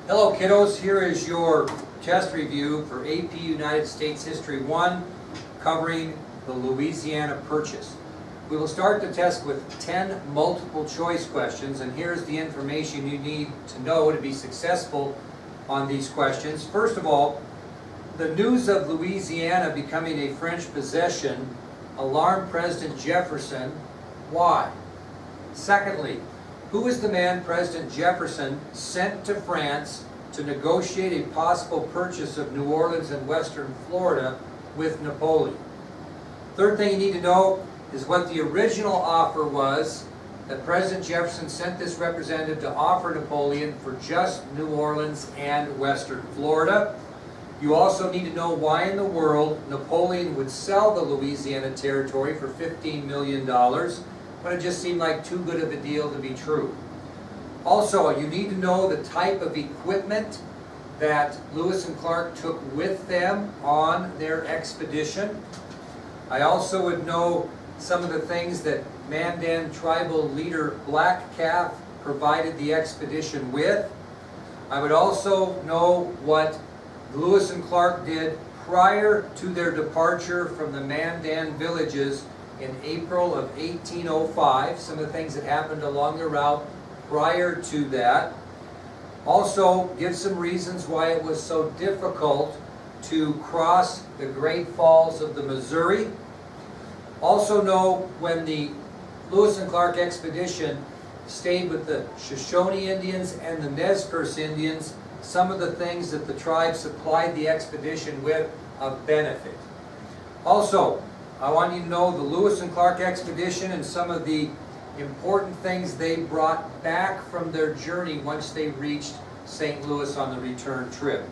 Hello kiddos, here is your test review for AP United States History 1 covering the Louisiana Purchase. We will start the test with 10 multiple choice questions, and here's the information you need to know to be successful on these questions. First of all, the news of Louisiana becoming a French possession alarmed President Jefferson. Why? Secondly, who was the man President Jefferson sent to France to negotiate a possible purchase of New Orleans and western Florida with Napoleon? Third thing you need to know is what the original offer was that President Jefferson sent this representative to offer Napoleon for just New Orleans and western Florida. You also need to know why in the world Napoleon would sell the Louisiana Territory for $15 million, but it just seemed like too good of a deal to be true. Also, you need to know the type of equipment that Lewis and Clark took with them on their expedition. I also would know some of the things that Mandan tribal leader Black Calf provided the expedition with. I would also know what Lewis and Clark did prior to their departure from the Mandan villages in April of 1805, some of the things that happened along the route prior to that. Also, give some reasons why it was so difficult to cross the Great Falls of the Missouri. Also know when the Lewis and Clark expedition stayed with the Shoshone Indians and the Nez Perce Indians, some of the things that the tribe supplied the expedition with of benefit. Also, I want you to know the Lewis and Clark expedition and some of the important things they brought back from their journey once they reached St. Louis on the return trip.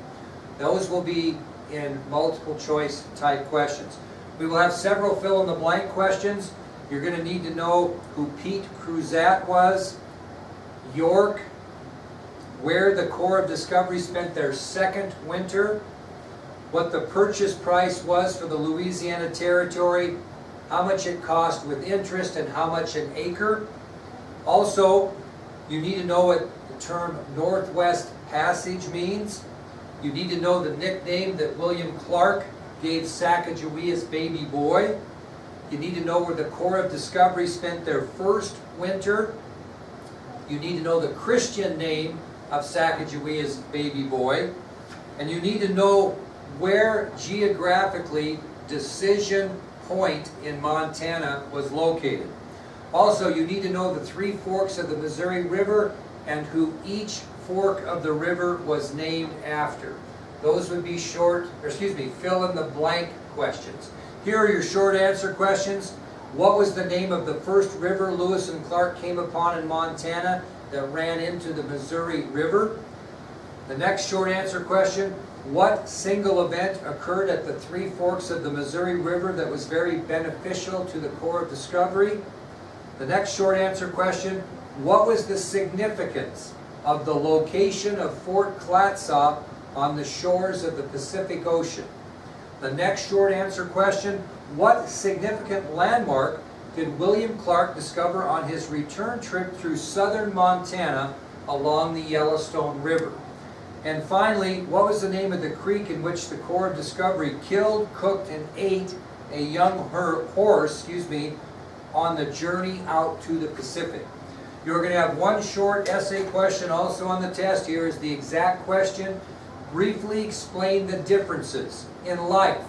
Those will be in multiple choice type questions. We will have several fill in the blank questions. You're going to need to know who Pete Cruzat was, York, where the Corps of Discovery spent their second winter, what the purchase price was for the Louisiana Territory, how much it cost with interest, and how much an acre. Also, you need to know what the term Northwest Passage means. You need to know the nickname that William Clark gave Sacagawea's baby boy. You need to know where the Corps of Discovery spent their first winter. You need to know the Christian name of Sacagawea's baby boy. And you need to know where geographically Decision Point in Montana was located. Also, you need to know the three forks of the Missouri River and who each fork of the river was named after. Those would be fill in the blank questions. Here are your short answer questions. What was the name of the first river Lewis and Clark came upon in Montana that ran into the Missouri River? The next short answer question, what single event occurred at the three forks of the Missouri River that was very beneficial to the Corps of Discovery? The next short answer question, what was the significance of the location of Fort Clatsop on the shores of the Pacific Ocean? The next short answer question, what significant landmark did William Clark discover on his return trip through southern Montana along the Yellowstone River? And finally, what was the name of the creek in which the Corps of Discovery killed, cooked, and ate a young horse on the journey out to the Pacific? You're going to have one short essay question also on the test. Here is the exact question. Briefly explain the differences in life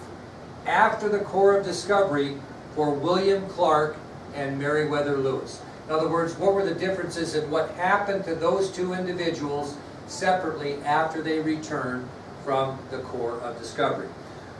after the Corps of Discovery for William Clark and Meriwether Lewis. In other words, what were the differences in what happened to those two individuals separately after they returned from the Corps of Discovery?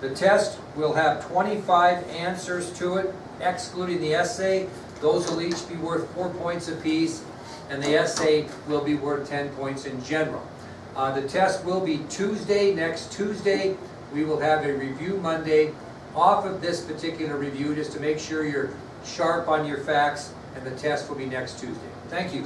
The test will have 25 answers to it, excluding the essay. Those will each be worth 4 points apiece, and the essay will be worth 10 points in general. The test will be Tuesday, next Tuesday. We will have a review Monday off of this particular review just to make sure you're sharp on your facts, and the test will be next Tuesday. Thank you.